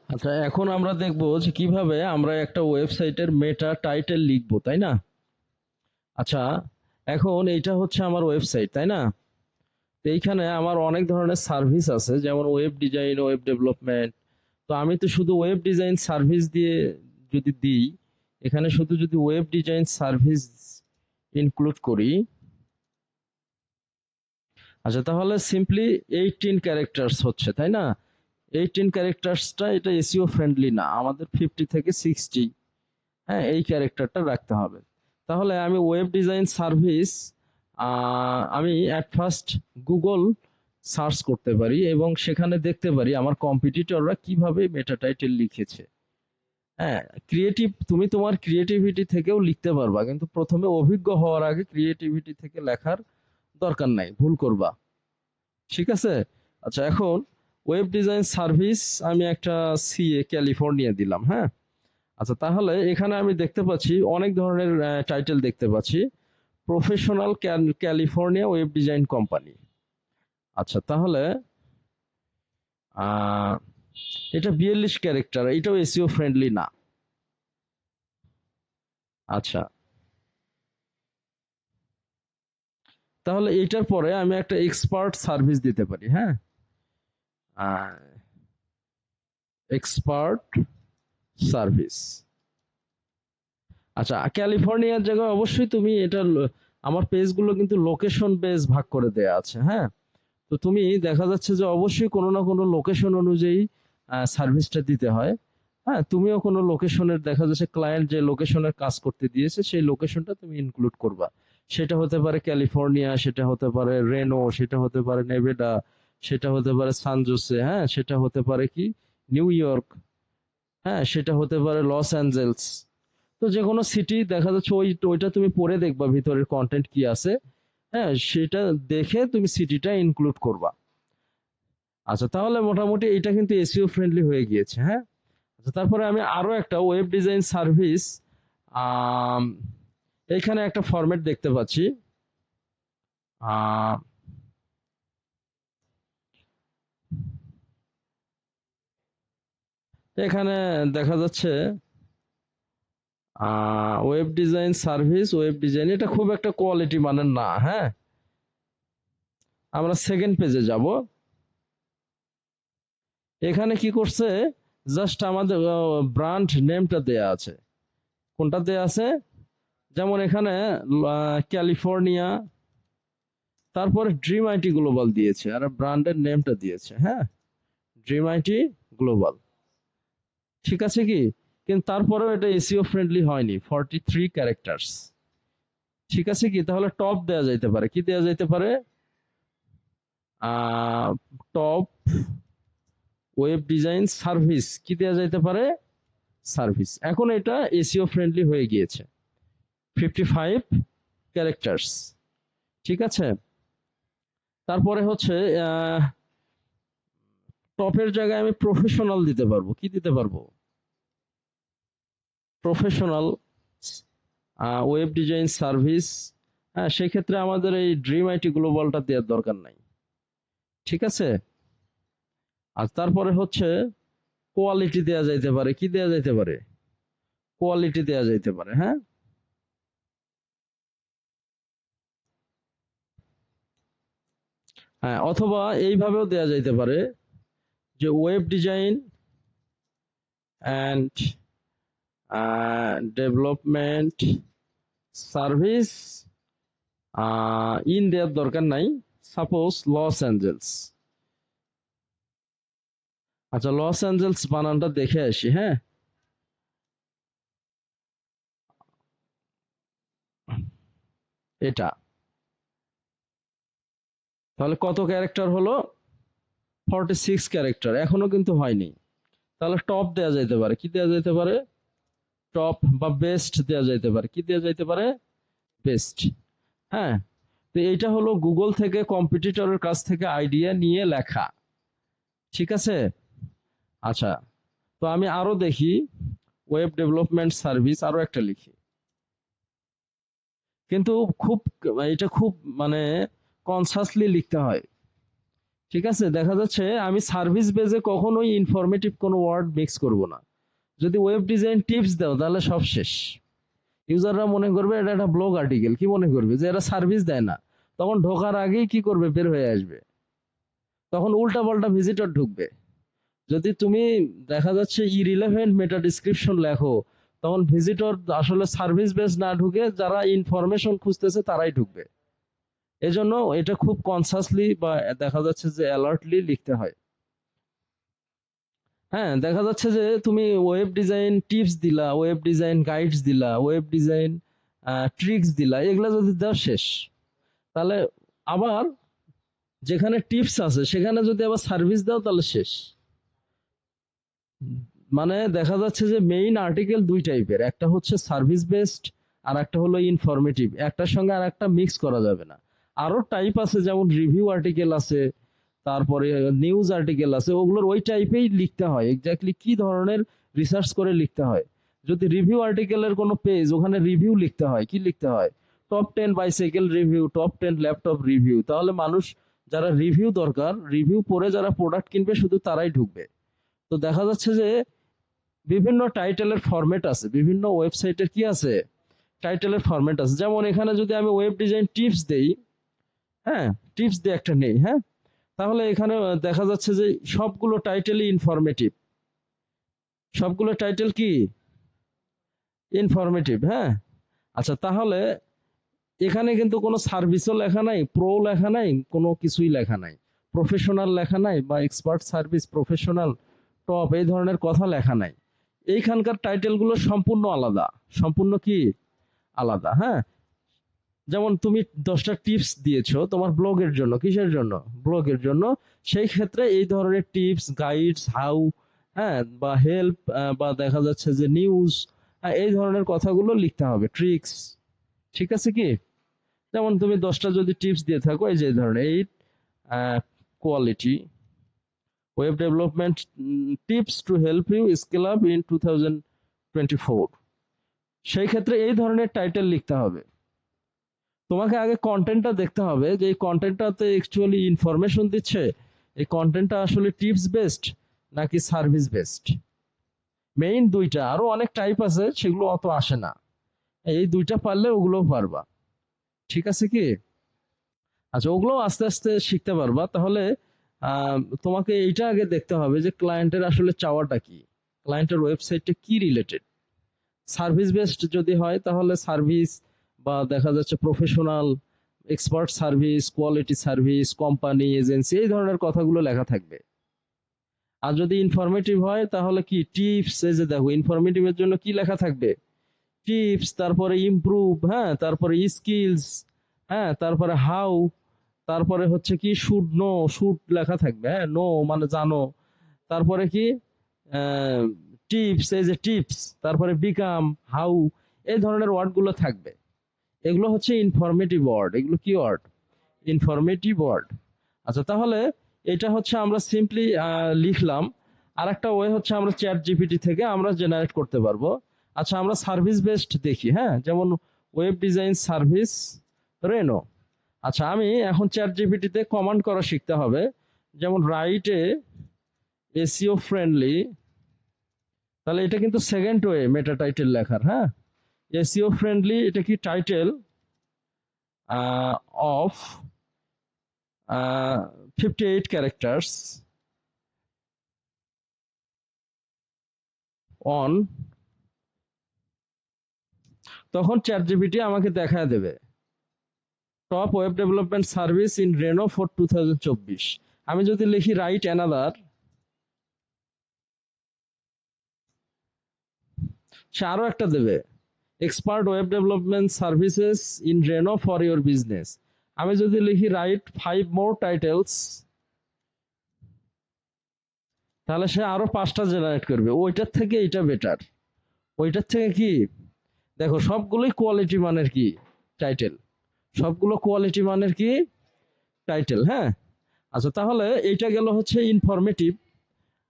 আচ্ছা, এখন আমরা দেখব যে কিভাবে আমরা একটা ওয়েবসাইটের মেটা টাইটেল লিখবো, তাই না? আচ্ছা, এখন এইটা হচ্ছে আমার ওয়েবসাইট, তাই না? তো এইখানে আমার অনেক ধরনের সার্ভিস আছে, যেমন ওয়েব ডিজাইন, ওয়েব ডেভেলপমেন্ট। তো আমি তো শুধু ওয়েব ডিজাইন সার্ভিস দিয়ে যদি দিই, এখানে শুধু যদি ওয়েব ডিজাইন সার্ভিস ইনক্লুড করি, আচ্ছা তাহলে সিম্পলি 18 ক্যারেক্টার্স হচ্ছে, তাই না? 18 ক্যারেক্টার্সটা এটা এসইও ফ্রেন্ডলি না, আমাদের 50 থেকে 60, হ্যাঁ, এই ক্যারেক্টারটা রাখতে হবে। তাহলে আমি ওয়েব ডিজাইন সার্ভিস আমি অ্যাট ফার্স্ট গুগল সার্চ করতে পারি এবং সেখানে দেখতে পারি আমার কম্পিটিটররা কিভাবে মেটা টাইটেল লিখেছে। হ্যাঁ, ক্রিয়েটিভ, তুমি তোমার ক্রিয়েটিভিটি থেকেও লিখতে পারবা, কিন্তু প্রথমে অভিজ্ঞ হওয়ার আগে ক্রিয়েটিভিটি থেকে লেখার দরকার নাই, ভুল করবা। ঠিক আছে? আচ্ছা, এখন ওয়েব ডিজাইন সার্ভিস আমি একটা সিএ ক্যালিফোর্নিয়া দিলাম, হ্যাঁ। আচ্ছা, তাহলে এখানে আমি দেখতে পাচ্ছি অনেক ধরনের টাইটেল দেখতে পাচ্ছি। Professional California web design company. আচ্ছা, তাহলে আহ, এটা 42 ক্যারেক্টার, এটাও এসইও ফ্রেন্ডলি না। আচ্ছা, তাহলে এটার পরে আমি একটা এক্সপার্ট সার্ভিস দিতে পারি, হ্যাঁ। Expert service. আচ্ছা, ক্যালিফোর্নিয়ার জায়গায় অবশ্যই তুমি এটা আমার পেজগুলো কিন্তু লোকেশন বেস ভাগ করে দেয়া আছে, হ্যাঁ। তো তুমি দেখা যাচ্ছে যে অবশ্যই কোনো না কোনো লোকেশন অনুযায়ী সার্ভিসটা দিতে হয়। হ্যাঁ, তুমিও কোনো লোকেশনের, দেখা যাচ্ছে ক্লায়েন্ট যে লোকেশনের কাজ করতে দিয়েছে সেই লোকেশনটা তুমি ইনক্লুড করবা। সেটা হতে পারে ক্যালিফোর্নিয়া, সেটা হতে পারে রেনো, সেটা হতে পারে নেভেডা, সেটা হতে পারে সান জোসে, হ্যাঁ, সেটা হতে পারে কি নিউ ইয়র্ক, হ্যাঁ, সেটা হতে পারে লস অ্যাঞ্জেলস। তো যে কোনো সিটি দেখা যাচ্ছে ওইটা তুমি পড়ে দেখবা ভিতরের কন্টেন্ট কি আছে, হ্যাঁ, সেটা দেখে তুমি সিটিটা ইনক্লুড করবা। আচ্ছা, তাহলে মোটামুটি এটা কিন্তু এসইও ফ্রেন্ডলি হয়ে গিয়েছে, হ্যাঁ। আচ্ছা, তারপরে আমি আরো একটা ওয়েব ডিজাইন সার্ভিস, এখানে একটা ফরম্যাট দেখতে পাচ্ছি। আহ, এখানে দেখা যাচ্ছে web design service, web design, এটা খুব একটা কোয়ালিটি মানের না, হ্যাঁ। আমরা সেকেন্ড পেজে যাব। এখানে কি করছে, জাস্ট আমাদের ব্র্যান্ড নেমটা দেয়া আছে। কোনটা দেয়া আছে? যেমন এখানে ক্যালিফোর্নিয়া, তারপরে ড্রিম আইটি গ্লোবাল দিয়েছে আর ব্র্যান্ডের নেমটা দিয়েছে, হ্যাঁ, ড্রিম আইটি গ্লোবাল। ঠিক আছে কি? কিন্তু তারপরেও এটা এসইও ফ্রেন্ডলি হয়নি, 43 ক্যারেক্টার্স। ঠিক আছে কি? তাহলে টপ দেয়া যাইতে পারে, কি দেয়া যাইতে পারে? টপ ওয়েব ডিজাইন সার্ভিস, কি দেয়া যাইতে পারে? সার্ভিস। এখন এটা এসইও ফ্রেন্ডলি হয়ে গিয়েছে, 55 ক্যারেক্টার্স। ঠিক আছে? তারপরে হচ্ছে টপের জায়গায় আমি প্রফেশনাল দিতে পারবো, কি দিতে পারবো? Professional web design service. হ্যাঁ, সেক্ষেত্রে আমাদের এই ড্রিম আইটি গ্লোবালটা দেওয়ার দরকার নাই। ঠিক আছে? আর তারপরে হচ্ছে কোয়ালিটি দেয়া যাইতে পারে, কি দেয়া যাইতে পারে? কোয়ালিটি দেয়া যাইতে পারে, হ্যাঁ। হ্যাঁ, অথবা এইভাবেও দেয়া যাইতে পারে যে web design and development service in দেওয়ার দরকার নাই, সাপোজ লস অ্যাঞ্জেলস। আচ্ছা, লস অ্যাঞ্জেলস বানানটা দেখে আসি, হ্যাঁ। এটা তাহলে কত ক্যারেক্টার হলো? 46 ক্যারেক্টার, এখনো কিন্তু হয়নি। তাহলে টপ দেয়া যাইতে পারে, কি দেয়া যাইতে পারে? টপ বা বেস্ট দেয়া যাইতে পারে, কি দেয়া যাইতে পারে? বেস্ট। হ্যাঁ, তো এইটা হলো গুগল থেকে কম্পিটিটরের কাছ থেকে আইডিয়া নিয়ে লেখা। ঠিক আছে? আচ্ছা, তো আমি আরো দেখি ওয়েব ডেভেলপমেন্ট সার্ভিস, আরো একটা লিখি। কিন্তু খুব, এটা খুব মানে কনসাসলি লিখতে হয়। ঠিক আছে, দেখা যাচ্ছে আমি সার্ভিস বেজে কখনোই ইনফরমেটিভ কোনো ওয়ার্ড মিক্স করব না। যদি ওয়েব ডিজাইন টিপস দাও তাহলে সব শেষ। ইউজাররা মনে করবে এটা একটা ব্লগ আর্টিকেল, কি মনে করবে যে এরা সার্ভিস দেয় না, তখন ঢোকার আগেই কি করবে, বের হয়ে আসবে, তখন উল্টা পাল্টা ভিজিটর ঢুকবে। যদি তুমি দেখা যাচ্ছে ইরিলেভেন্ট মেটা ডিসক্রিপশন লেখো, তখন ভিজিটর আসলে সার্ভিস বেস না ঢুকে যারা ইনফরমেশন খুঁজতেছে তারাই ঢুকবে। এজন্য এটা খুব কনসাসলি বা দেখা যাচ্ছে যে অ্যালার্টলি লিখতে হয়। হ্যাঁ, দেখা যাচ্ছে যে তুমি ওয়েব ডিজাইন টিপস দিলা, ওয়েব ডিজাইন গাইডস দিলা, ওয়েব ডিজাইন ট্রিক্স দিলা, এগুলা যদি দেওয়া শেষ, তাহলে আবার যেখানে টিপস আছে সেখানে যদি আবার সার্ভিস দাও তাহলে শেষ। মানে দেখা যাচ্ছে যে মেইন আর্টিকেল দুই টাইপের, একটা হচ্ছে সার্ভিস বেসড আর একটা হলো ইনফরমেটিভ, একটার সঙ্গে আর একটা মিক্স করা যাবে না। আরো টাইপ আছে, যেমন রিভিউ আর্টিকেল আছে, তারপরে নিউজ আর্টিকেল আছে, ওগুলোর ওই টাইপেই লিখতে হয়, এক্স্যাক্টলি কি ধরনের রিসার্চ করে লিখতে হয়। যদি রিভিউ আর্টিকেলের কোনো পেজ, ওখানে রিভিউ লিখতে হয়, কি লিখতে হয়, top 10 bicycle review, top 10 laptop review, তাহলে মানুষ যারা রিভিউ দরকার, রিভিউ পড়ে যারা প্রোডাক্ট কিনবে শুধু তারাই ঢুকবে। তো দেখা যাচ্ছে যে বিভিন্ন টাইটেলের ফরম্যাট আছে, বিভিন্ন ওয়েবসাইটের কি আছে, টাইটেলের ফরম্যাট আছে। যেমন এখানে যদি আমি ওয়েব ডিজাইন টিপস দেই, হ্যাঁ, টিপস দিয়ে একটা নেই, হ্যাঁ, তাহলে এখানে দেখা যাচ্ছে যে সবগুলো টাইটেলই ইনফরমেটিভ, সবগুলো টাইটেল কি ইনফরমেটিভ, হ্যাঁ। আচ্ছা, তাহলে এখানে কিন্তু কোনো সার্ভিসও লেখা নাই, প্রো লেখা নাই, কোনো কিছুই লেখা নাই, প্রফেশনাল লেখা নাই, বা এক্সপার্ট সার্ভিস, প্রফেশনাল, টপ, এই ধরনের কথা লেখা নাই। এইখানকার টাইটেলগুলো সম্পূর্ণ আলাদা, সম্পূর্ণ কি আলাদা, হ্যাঁ। যেমন তুমি 10টা টিপস দিয়েছো তোমার ব্লগের জন্য, কিসের জন্য, ব্লগের জন্য, সেই ক্ষেত্রে এই ধরনের টিপস, গাইডস, হাউ, হ্যাঁ, বা হেল্প, বা দেখা যাচ্ছে যে নিউজ, এই ধরনের কথাগুলো লিখতে হবে, ট্রিক্স। ঠিক আছে কি, যেমন তুমি 10টা যদি টিপস দিয়ে থাকো, এই যে এই ধরনের, এই quality web development tips to help you scale up in 2024, সেই ক্ষেত্রে এই ধরনের টাইটেল লিখতে হবে। তোমাকে আগে কন্টেন্টটা দেখতে হবে যে এই কন্টেন্টটাতে অ্যাকচুয়ালি ইনফরমেশন দিচ্ছে, এই কন্টেন্টটা আসলে টিপস বেসড নাকি সার্ভিস বেসড। মেইন দুইটা, আরো অনেক টাইপ আছে সেগুলো অত আসে না, এই দুইটা পারলে ওগুলো পারবা। ঠিক আছে কি, আচ্ছা, ওগুলো আস্তে আস্তে শিখতে পারবা। তাহলে তোমাকে এইটা আগে দেখতে হবে যে ক্লায়েন্টের আসলে চাওয়াটা কি, ক্লায়েন্টের ওয়েবসাইটটা কি রিলেটেড। সার্ভিস বেসড যদি হয় তাহলে সার্ভিস, বা দেখা যাচ্ছে professional, expert service, quality service, company, agency, এই ধরনের কথাগুলো লেখা থাকবে। আর যদি ইনফরমেটিভ হয় তাহলে কি টিপস, এই যে দেখো ইনফরমেটিভ এর জন্য কি লেখা থাকবে, টিপস, তারপরে ইমপ্রুভ, হ্যাঁ, তারপরে স্কিলস, হ্যাঁ, তারপরে হাউ, তারপরে হচ্ছে কি শুড নো, শুড লেখা থাকবে, হ্যাঁ, নো মানে জানো, তারপরে কি টিপস, এই যে টিপস, তারপরে বিকাম, হাউ, এই ধরনের ওয়ার্ড গুলো থাকবে। এগুলো হচ্ছে ইনফরমেটিভ ওয়ার্ড, এগুলো কি ওয়ার্ড, ইনফরমেটিভ ওয়ার্ড। আচ্ছা, তাহলে এটা হচ্ছে আমরা সিম্পলি লিখলাম। আর একটা ওয়ে হচ্ছে আমরা চ্যাট জিপিটি থেকে আমরা জেনারেট করতে পারবো। আচ্ছা, আমরা সার্ভিস বেসড দেখি, হ্যাঁ, যেমন ওয়েব ডিজাইন সার্ভিস রেনো। আচ্ছা, আমি এখন চ্যাট জিপিটিতে কমান্ড করা শিখতে হবে, যেমন রাইট এ এসইও ফ্রেন্ডলি, তাহলে এটা কিন্তু সেকেন্ড ওয়ে মেটা টাইটেল লেখার, হ্যাঁ, এসইও ফ্রেন্ডলি, এটা কি টাইটেল অফ 58 ক্যারেক্টার্স অন, তখন চ্যাট জিপিটি আমাকে দেখায় দেবে top web development service in Reno for 2024। আমি যদি লিখি রাইট অ্যানাদার, সে আরো একটা দেবে, expert web development services in Reno for your business. আমি যদি লিখি রাইট 5 মোর টাইটেলস, তাহলে সে আরো 5টা জেনারেট করবে, ওইটার থেকে এটা বেটার, ওইটার থেকে কি, দেখো সবগুলোই কোয়ালিটি মানের কি টাইটেল, সবগুলো কোয়ালিটি মানের কি টাইটেল, হ্যাঁ। আচ্ছা, তাহলে এইটা গেল হচ্ছে ইনফরমেটিভ,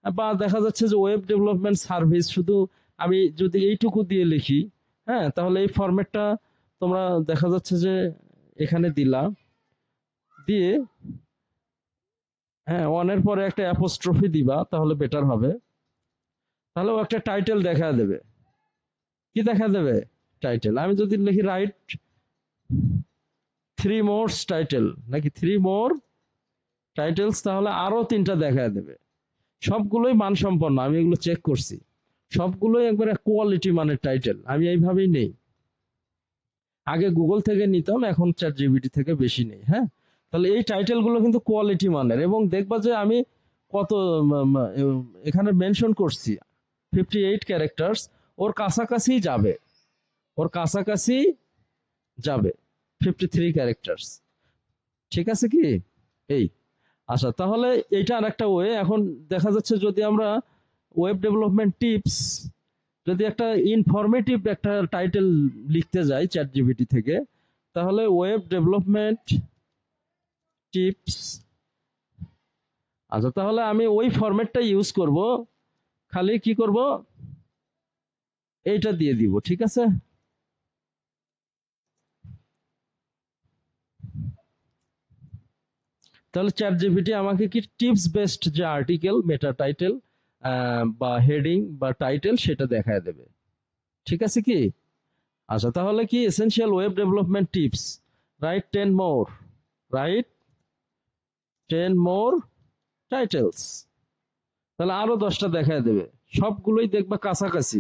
বা দেখা যাচ্ছে যে ওয়েব ডেভেলপমেন্ট সার্ভিস, শুধু আমি যদি এইটুকু দিয়ে লিখি, হ্যাঁ, তাহলে এই ফরম্যাটটা তোমরা দেখা যাচ্ছে যে এখানে দিলা, দিয়ে হ্যাঁ, ওয়ানের পরে একটা অ্যাপোস্ট্রফি দিবা, তাহলে বেটার হবে। তাহলে ও একটা টাইটেল দেখা দেবে। কি দেখা দেবে? টাইটেল। আমি যদি লিখি রাইট 3 মোর টাইটেল, নাকি 3 মোর টাইটেলস, তাহলে আরো 3টা দেখা দেবে। সবগুলোই মানসম্পন্ন, আমি এগুলো চেক করছি। সবগুলোই একবারে কোয়ালিটি মানের টাইটেল। আমি এইভাবেই নেই। আগে গুগল থেকে নিতাম, এখন চ্যাট জিপিটি থেকে বেশি নেই। হ্যাঁ, তাহলে এই টাইটেল গুলো কিন্তু কোয়ালিটি মানের, এবং দেখবা যে আমি কত এখানে মেনশন করছি 58 ক্যারেক্টার্স, ওর কাছাকাছি যাবে, ওর কাছাকাছি যাবে 53 ক্যারেক্টার্স। ঠিক আছে কি? এই, আচ্ছা, তাহলে এইটা আর একটা ওয়ে। এখন দেখা যাচ্ছে যদি আমরা ওয়েব ডেভেলপমেন্ট টিপস, যদি একটা ইনফরমেটিভ একটা টাইটেল লিখতে যাই চ্যাট জিপিটি থেকে, তাহলে ওয়েব ডেভেলপমেন্ট টিপস, আচ্ছা, তাহলে আমি ওই ফরম্যাটটা ইউজ করব। খালি কি করব, এইটা দিয়ে দিব। ঠিক আছে, তাহলে চ্যাট জিপিটি আমাকে কি টিপস বেসড যে আর্টিকেল, মেটা টাইটেল বা হেডিং বা টাইটেল, সেটা দেখায় দেবে। ঠিক আছে কি? আচ্ছা, তাহলে কি essential web development tips, right 10 মোর, রাইট 10 মোর টাইটেলস, তাহলে আরো 10টা দেখায় দেবে। সবগুলোই দেখবা কাছাকাছি।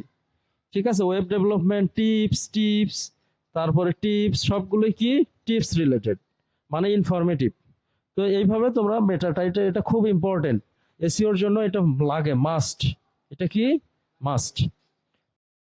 ঠিক আছে, ওয়েব ডেভেলপমেন্ট টিপস, টিপস, তারপরে টিপস, সবগুলোই কি টিপস রিলেটেড, মানে ইনফরমেটিভ। তো এইভাবে তোমরা মেটা টাইটেল, এটা খুব ইম্পর্টেন্ট এসইওর জন্য, এটা লাগে, মাস্ট। এটা কি মাস্ট।